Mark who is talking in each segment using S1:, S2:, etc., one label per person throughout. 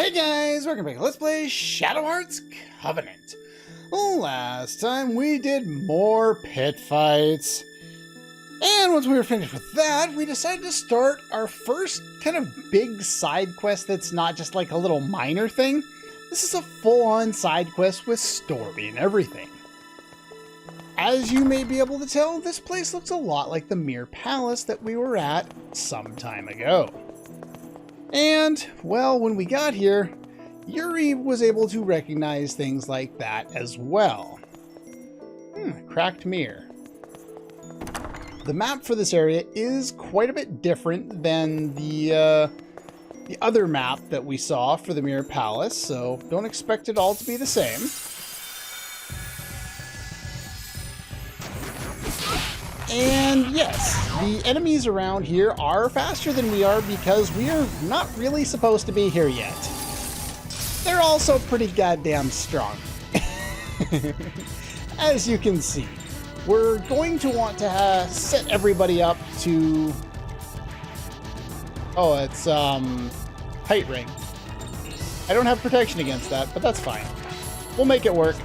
S1: Hey guys, welcome back to Let's Play Shadow Hearts Covenant. Last time we did more pit fights. And once we were finished with that, we decided to start our first kind of big side quest that's not just like a little minor thing. This is a full-on side quest with story and everything. As you may be able to tell, this place looks a lot like the Mirror Palace that we were at some time ago. And, well, when we got here, Yuri was able to recognize things like that as well. Cracked mirror. The map for this area is quite a bit different than the other map that we saw for the Mirror Palace, so don't expect it all to be the same. And yes, the enemies around here are faster than we are because we are not really supposed to be here yet. They're also pretty goddamn strong. As you can see, we're going to want to set everybody up to... Oh, it's height ring. I don't have protection against that, but that's fine. We'll make it work.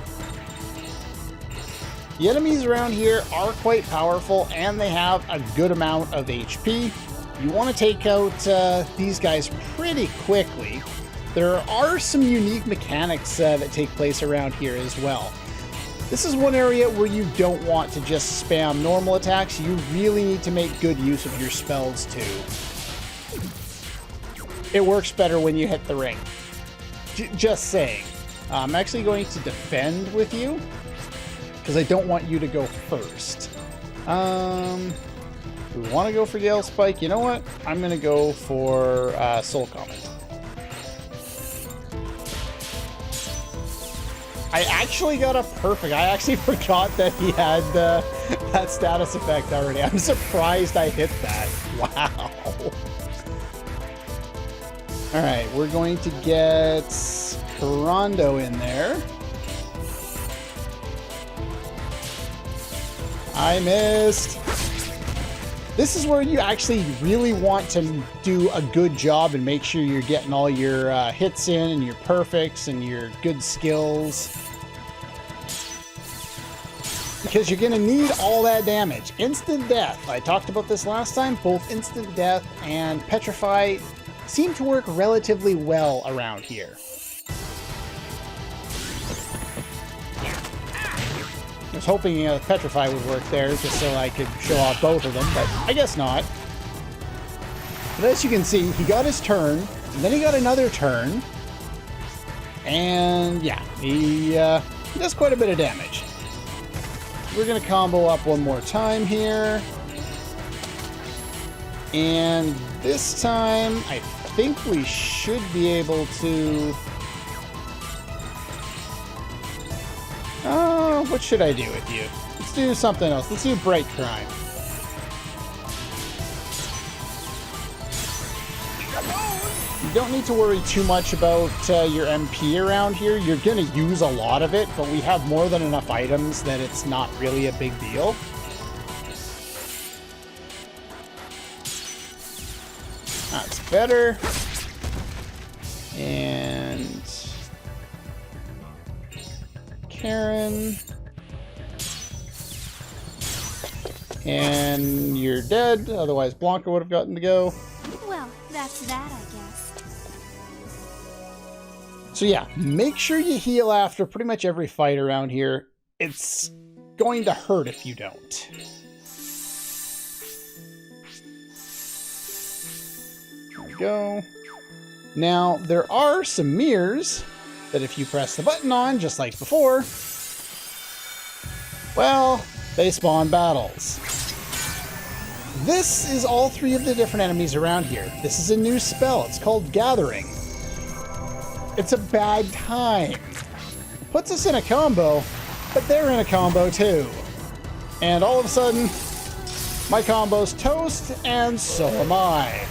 S1: The enemies around here are quite powerful, and they have a good amount of HP. You want to take out these guys pretty quickly. There are some unique mechanics that take place around here as well. This is one area where you don't want to just spam normal attacks. You really need to make good use of your spells too. It works better when you hit the ring. Just saying. I'm actually going to defend with you, because I don't want you to go first. We want to go for Gale Spike. You know what? I'm going to go for Soul Comment. I actually got a perfect. I actually forgot that he had that status effect already. I'm surprised I hit that. Wow. Alright, we're going to get Carondo in there. I missed. This is where you actually really want to do a good job and make sure you're getting all your hits in and your perfects and your good skills. Because you're going to need all that damage. Instant death. I talked about this last time. Both instant death and petrify seem to work relatively well around here. I was hoping Petrify would work there just so I could show off both of them, but I guess not. But as you can see, he got his turn, and then he got another turn, and yeah, he does quite a bit of damage. We're going to combo up one more time here, and this time I think we should be able to... Oh, what should I do with you? Let's do something else. Let's do Bright Crime. You don't need to worry too much about your MP around here. You're going to use a lot of it, but we have more than enough items that it's not really a big deal. That's better. And... Karen. And you're dead, otherwise Blanca would have gotten to go.
S2: Well, that's that, I guess.
S1: So yeah, make sure you heal after pretty much every fight around here. It's going to hurt if you don't. There we go. Now, there are some mirrors that if you press the button on, just like before, well, they spawn battles. This is all three of the different enemies around here. This is a new spell. It's called Gathering. It's a bad time. Puts us in a combo, but they're in a combo too. And all of a sudden, my combo's toast, and so am I.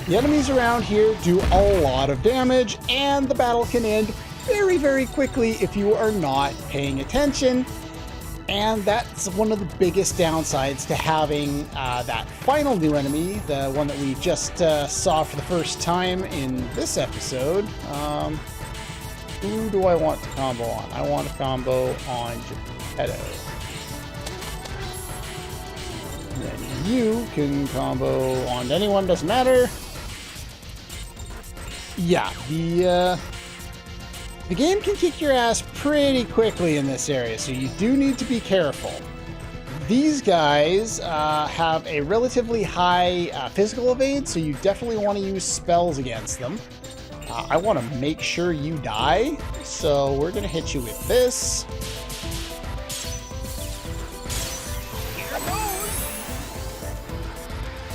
S1: The enemies around here do a lot of damage, and the battle can end very, very quickly if you are not paying attention. And that's one of the biggest downsides to having that final new enemy, the one that we just saw for the first time in this episode. Who do I want to combo on? I want to combo on Geppetto. And then you can combo on anyone, doesn't matter. Yeah, the game can kick your ass pretty quickly in this area, so you do need to be careful. These guys have a relatively high physical evade, so you definitely want to use spells against them. I want to make sure you die, so we're going to hit you with this.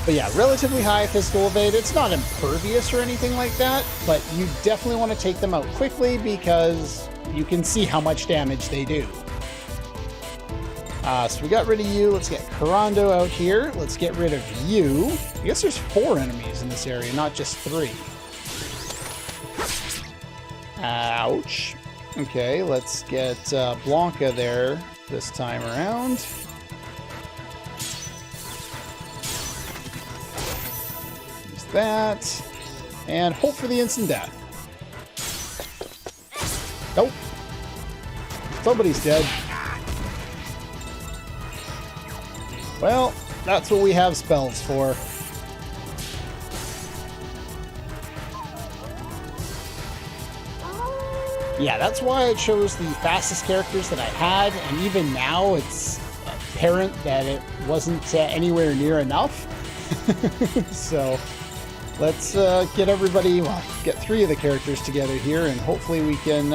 S1: But yeah, relatively high physical evade. It's not impervious or anything like that, but you definitely want to take them out quickly because you can see how much damage they do. So we got rid of you. Let's get Karando out here. Let's get rid of you. I guess there's 4 enemies in this area, not just 3. Ouch. Okay, let's get Blanca there this time around. That, and hope for the instant death. Nope. Somebody's dead. Well, that's what we have spells for. Yeah, that's why I chose the fastest characters that I had, and even now it's apparent that it wasn't anywhere near enough. So let's get everybody, well, get 3 of the characters together here, and hopefully we can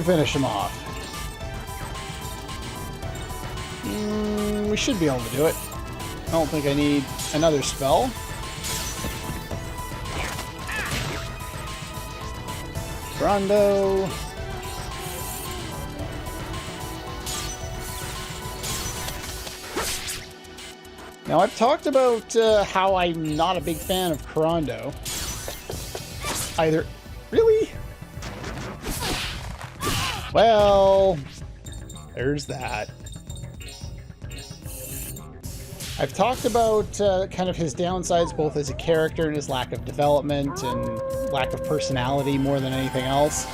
S1: finish them off. We should be able to do it. I don't think I need another spell. Rondo. Now, I've talked about how I'm not a big fan of Karando. Either... Really? Well, there's that. I've talked about kind of his downsides, both as a character and his lack of development and lack of personality more than anything else.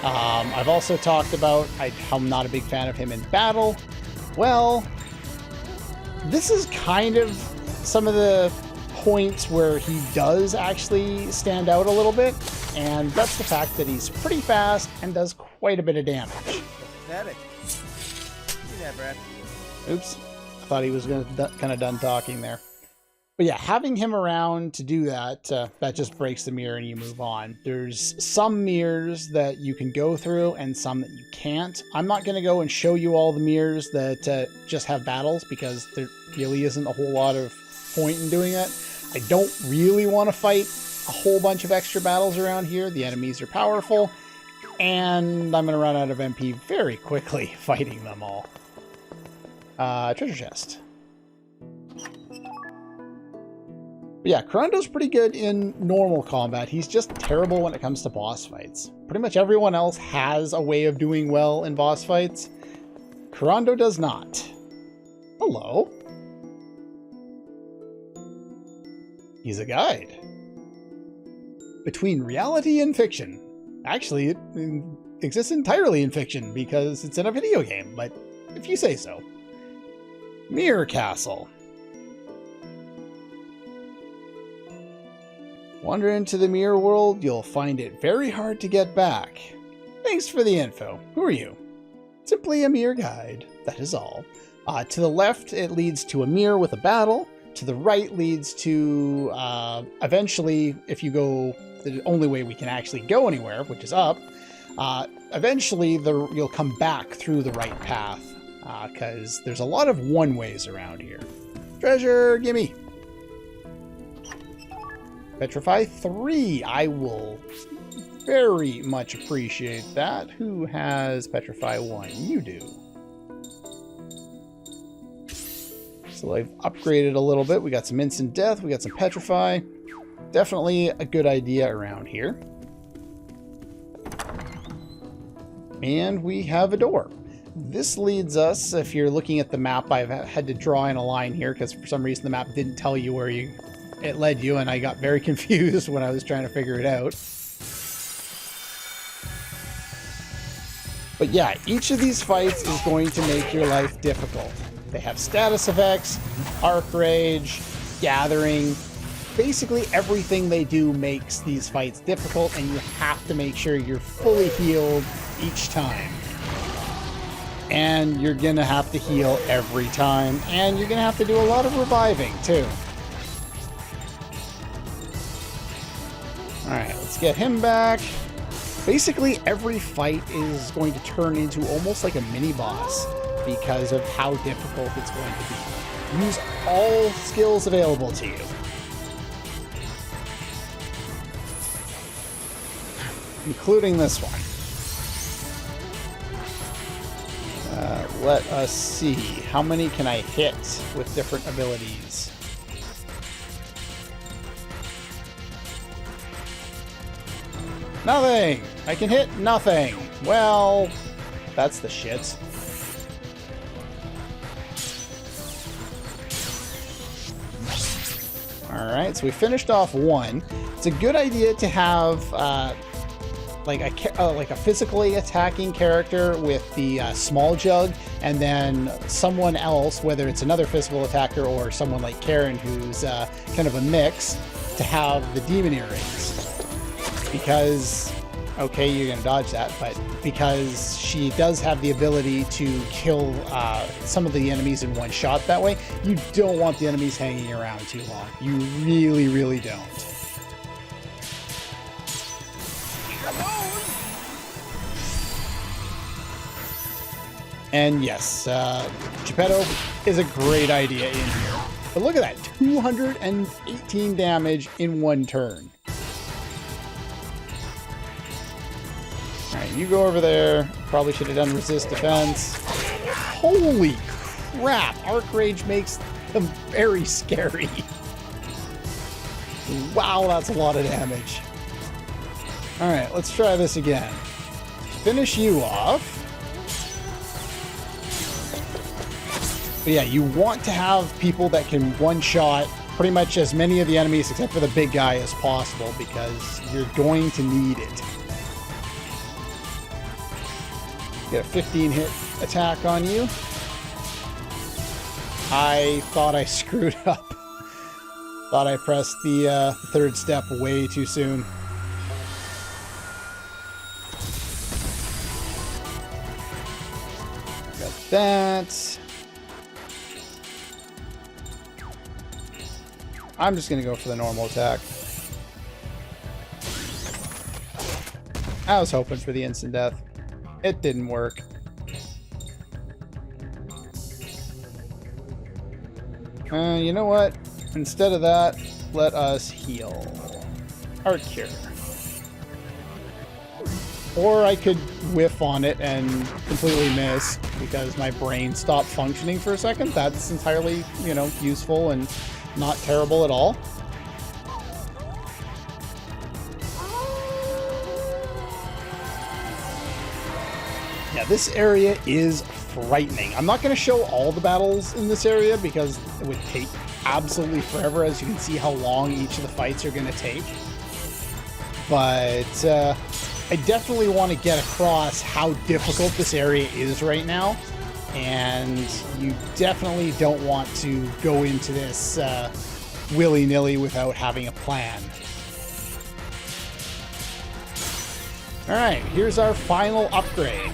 S1: I've also talked about how I'm not a big fan of him in battle. Well, this is kind of some of the points where he does actually stand out a little bit, and that's the fact that he's pretty fast and does quite a bit of damage.
S3: Pathetic. You never.
S1: Oops. I thought he was kind of done talking there. But yeah, having him around to do that, that just breaks the mirror and you move on. There's some mirrors that you can go through and some that you can't. I'm not going to go and show you all the mirrors that just have battles because there really isn't a whole lot of point in doing that. I don't really want to fight a whole bunch of extra battles around here. The enemies are powerful, and I'm going to run out of MP very quickly fighting them all. Treasure chest. But yeah, Karando's pretty good in normal combat. He's just terrible when it comes to boss fights. Pretty much everyone else has a way of doing well in boss fights. Karando does not. Hello. He's a guide. Between reality and fiction. Actually, it exists entirely in fiction because it's in a video game, but if you say so. Mirror Castle. Wander into the mirror world, you'll find it very hard to get back. Thanks for the info. Who are you? Simply a mirror guide, that is all. To the left, it leads to a mirror with a battle. To the right leads to, eventually, if you go the only way we can actually go anywhere, which is up, eventually you'll come back through the right path, because there's a lot of one-ways around here. Treasure, gimme! Petrify 3. I will very much appreciate that. Who has Petrify 1? You do. So I've upgraded a little bit. We got some instant death. We got some Petrify. Definitely a good idea around here. And we have a door. this leads us, if you're looking at the map, I've had to draw in a line here because for some reason the map didn't tell you where it led you, and I got very confused when I was trying to figure it out. But yeah, each of these fights is going to make your life difficult. They have status effects, arc rage, gathering. Basically everything they do makes these fights difficult, and you have to make sure you're fully healed each time. And you're gonna have to heal every time, and you're gonna have to do a lot of reviving too. Alright, let's get him back. Basically every fight is going to turn into almost like a mini boss because of how difficult it's going to be. Use all skills available to you. Including this one. Let us see. How many can I hit with different abilities? Nothing! I can hit nothing! Well, that's the shit. Alright, so we finished off one. It's a good idea to have like a physically attacking character with the small jug, and then someone else, whether it's another physical attacker or someone like Karen who's kind of a mix, to have the demon earrings. Because, okay, you're gonna dodge that, but because she does have the ability to kill some of the enemies in one shot that way, you don't want the enemies hanging around too long. You really, really don't. And yes, Geppetto is a great idea in here. But look at that, 218 damage in one turn. Alright, you go over there. Probably should have done resist defense. Holy crap, Arc Rage makes them very scary. Wow, that's a lot of damage. Alright, let's try this again. Finish you off. But yeah, you want to have people that can one-shot pretty much as many of the enemies, except for the big guy, as possible, because you're going to need it. Get a 15-hit attack on you. I thought I screwed up. Thought I pressed the third step way too soon. Got that. I'm just going to go for the normal attack. I was hoping for the instant death. It didn't work. You know what? Instead of that, let us heal. Art Cure. Or I could whiff on it and completely miss because my brain stopped functioning for a second. That's entirely, you know, useful and not terrible at all. Yeah, this area is frightening. I'm not going to show all the battles in this area because it would take absolutely forever, as you can see how long each of the fights are going to take. But I definitely want to get across how difficult this area is right now. And you definitely don't want to go into this willy-nilly without having a plan. Alright, here's our final upgrade.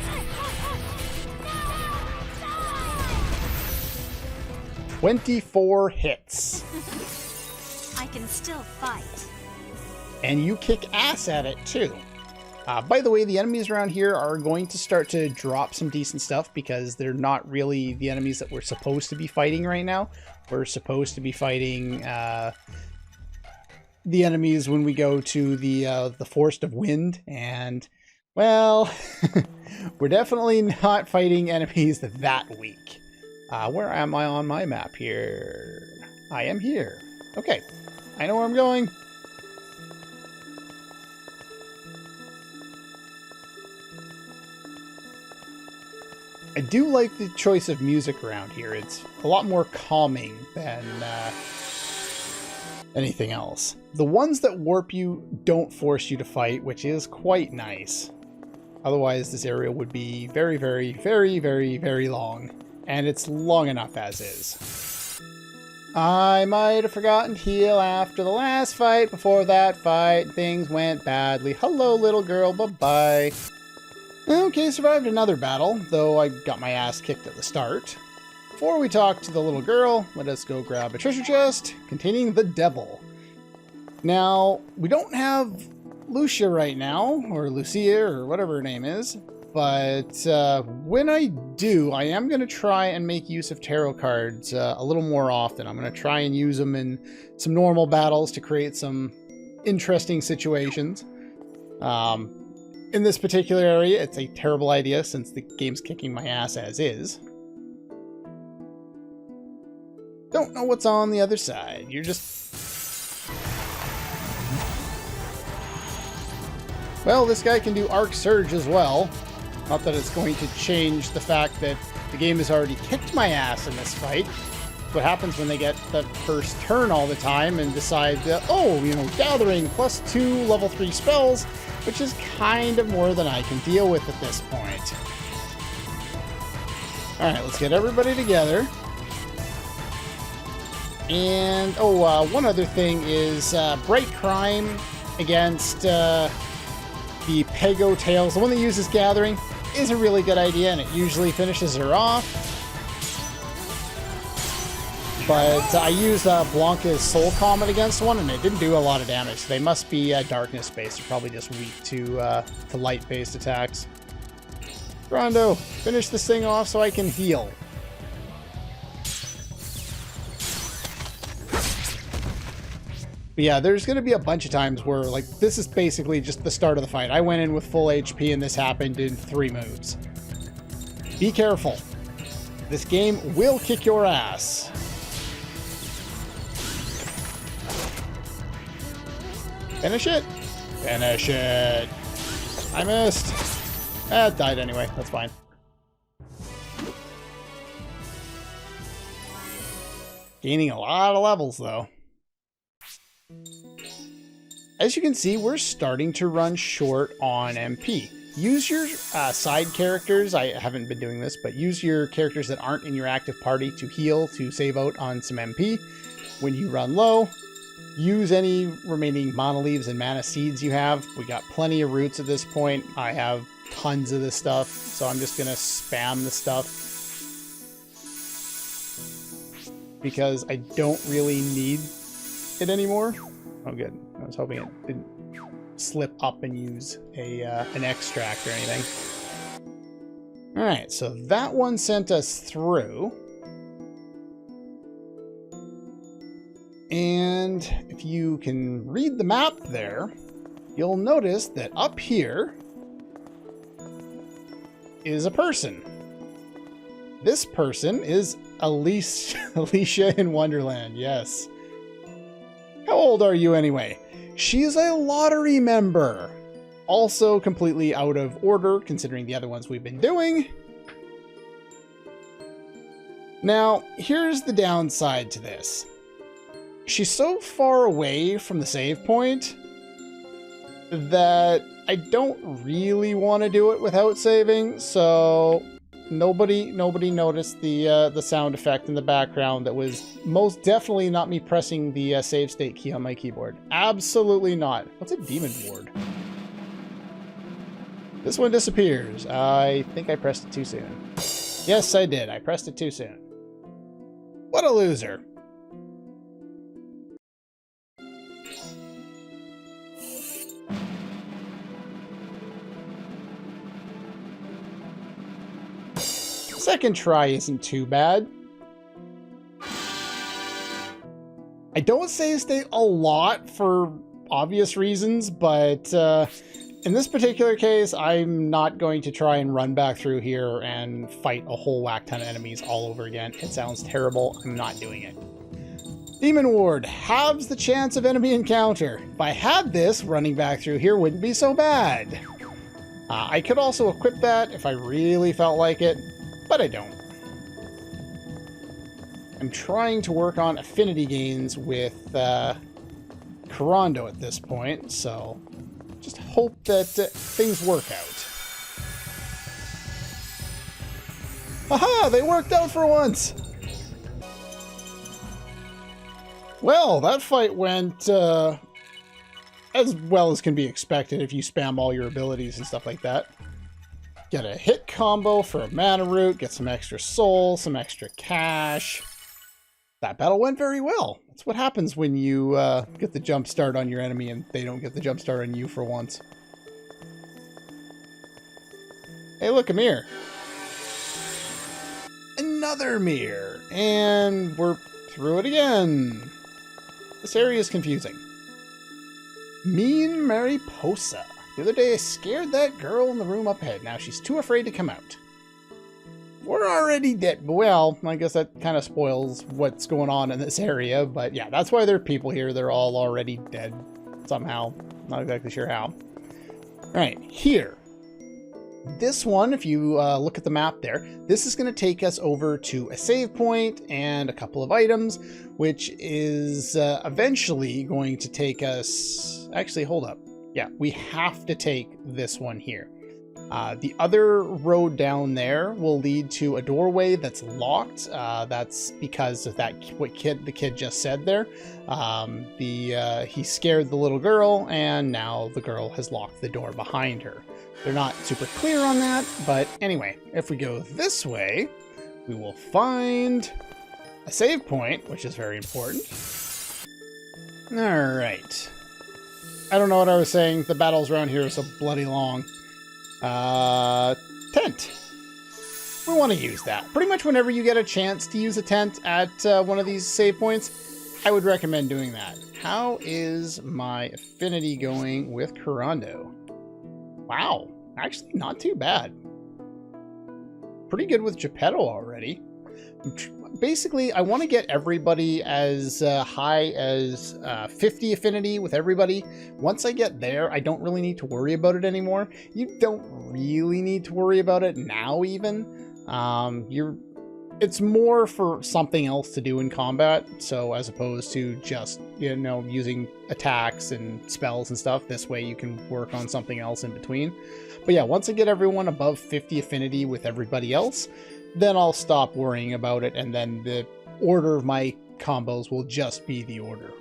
S1: 24 hits.
S2: I can still fight.
S1: And you kick ass at it, too. By the way, the enemies around here are going to start to drop some decent stuff because they're not really the enemies that we're supposed to be fighting right now. We're supposed to be fighting the enemies when we go to the Forest of Wind, and, well, we're definitely not fighting enemies that weak. Where am I on my map here? I am here. Okay, I know where I'm going. I do like the choice of music around here. It's a lot more calming than anything else. The ones that warp you don't force you to fight, which is quite nice. Otherwise, this area would be very, very, very, very, very long. And it's long enough as is. I might have forgotten to heal after the last fight. Before that fight, things went badly. Hello, little girl. Bye-bye. Okay, survived another battle, though I got my ass kicked at the start. Before we talk to the little girl, let us go grab a treasure chest containing the devil. Now, we don't have Lucia right now, or Lucia, or whatever her name is, but when I do, I am going to try and make use of tarot cards a little more often. I'm going to try and use them in some normal battles to create some interesting situations. In this particular area, it's a terrible idea since the game's kicking my ass as is. Don't know what's on the other side. You're just... Well, this guy can do Arc Surge as well. Not that it's going to change the fact that the game has already kicked my ass in this fight. What happens when they get the first turn all the time and decide that, oh, you know, gathering +2 level 3 spells, which is kind of more than I can deal with at this point. Alright, let's get everybody together. And, one other thing is Bright Crime against the Pego Tails. The one that uses Gathering is a really good idea, and it usually finishes her off. But I used Blanca's Soul Comet against one, and it didn't do a lot of damage. So they must be darkness-based. They're probably just weak to light-based attacks. Rondo, finish this thing off so I can heal. But yeah, there's going to be a bunch of times where, like, this is basically just the start of the fight. I went in with full HP, and this happened in 3 moves. Be careful. This game will kick your ass. Finish it. Finish it. I missed. It died anyway. That's fine. Gaining a lot of levels, though. As you can see, we're starting to run short on MP. Use your side characters. I haven't been doing this, but use your characters that aren't in your active party to heal, to save out on some MP. When you run low, use any remaining mana leaves and mana seeds you have. We got plenty of roots at this point. I have tons of this stuff, so I'm just going to spam the stuff. Because I don't really need it anymore. Oh, good. I was hoping it didn't slip up and use an extract or anything. Alright, so that one sent us through. And if you can read the map there, you'll notice that up here is a person. This person is Elise Alicia in Wonderland, yes. How old are you anyway? She's a lottery member. Also completely out of order, considering the other ones we've been doing. Now, here's the downside to this. She's so far away from the save point that I don't really want to do it without saving, so nobody noticed the sound effect in the background that was most definitely not me pressing the save state key on my keyboard. Absolutely not. What's a demon ward? This one disappears. I think I pressed it too soon. Yes, I did. I pressed it too soon. What a loser. Second try isn't too bad. I don't save state a lot for obvious reasons, but in this particular case, I'm not going to try and run back through here and fight a whole whack ton of enemies all over again. It sounds terrible. I'm not doing it. Demon Ward halves the chance of enemy encounter. If I had this, running back through here wouldn't be so bad. I could also equip that if I really felt like it. but I don't. I'm trying to work on affinity gains with Kurando at this point, so just hope that things work out. Haha! They worked out for once! Well, that fight went as well as can be expected if you spam all your abilities and stuff like that. Get a hit combo for a mana root, get some extra soul, some extra cash. That battle went very well. That's what happens when you get the jump start on your enemy and they don't get the jump start on you for once. Hey, look, a mirror. Another mirror. And we're through it again. This area is confusing. Mean Mariposa. The other day I scared that girl in the room up ahead. Now she's too afraid to come out. We're already dead. Well, I guess that kind of spoils what's going on in this area. But yeah, that's why there are people here. They're all already dead somehow. Not exactly sure how. All right, here. This one, if you look at the map there, this is going to take us over to a save point and a couple of items, which is eventually going to take us... Actually, hold up. Yeah, we have to take this one here. The other road down there will lead to a doorway that's locked. That's because of that what the kid just said there. He scared the little girl, and now the girl has locked the door behind her. They're not super clear on that, but anyway, if we go this way, we will find a save point, which is very important. All right. I don't know what I was saying. The battles around here are so bloody long. Tent. We want to use that. Pretty much whenever you get a chance to use a tent at one of these save points, I would recommend doing that. How is my affinity going with Kurando? Wow, actually not too bad. Pretty good with Geppetto already. Basically, I want to get everybody as high as 50 affinity with everybody. Once I get there, I don't really need to worry about it anymore. You don't really need to worry about it now even. It's more for something else to do in combat, so as opposed to just, you know, using attacks and spells and stuff. This way you can work on something else in between. But yeah, once I get everyone above 50 affinity with everybody else, then I'll stop worrying about it, and then the order of my combos will just be the order.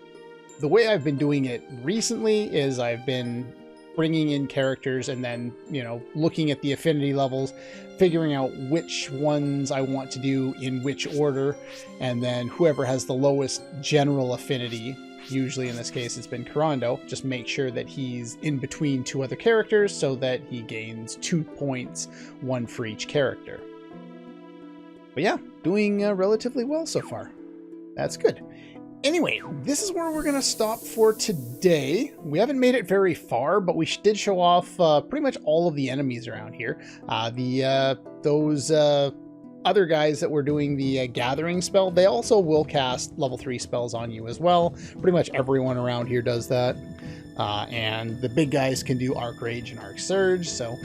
S1: The way I've been doing it recently is I've been bringing in characters and then, you know, looking at the affinity levels, figuring out which ones I want to do in which order, and then whoever has the lowest general affinity, usually in this case it's been Kurando, just make sure that he's in between two other characters so that he gains 2 points, one for each character. But yeah, doing relatively well so far. That's good. Anyway, this is where we're going to stop for today. We haven't made it very far, but we did show off pretty much all of the enemies around here. Those other guys that were doing the gathering spell, they also will cast level 3 spells on you as well. Pretty much everyone around here does that. And the big guys can do Arc Rage and Arc Surge. So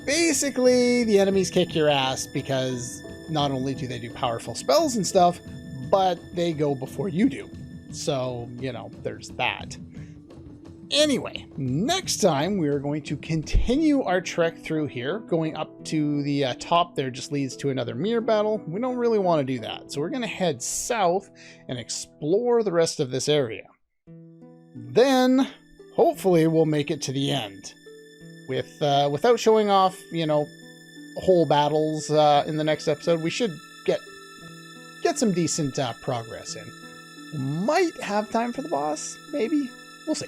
S1: basically, the enemies kick your ass because not only do they do powerful spells and stuff, but they go before you do. So, you know, there's that. Anyway, next time we are going to continue our trek through here. Going up to the top there just leads to another mirror battle. We don't really want to do that. So we're going to head south and explore the rest of this area. Then, hopefully, we'll make it to the end. Without showing off, you know, whole battles in the next episode, we should get some decent progress in. Might have time for the boss, maybe. We'll see.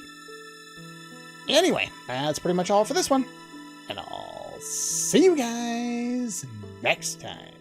S1: Anyway, that's pretty much all for this one. And I'll see you guys next time.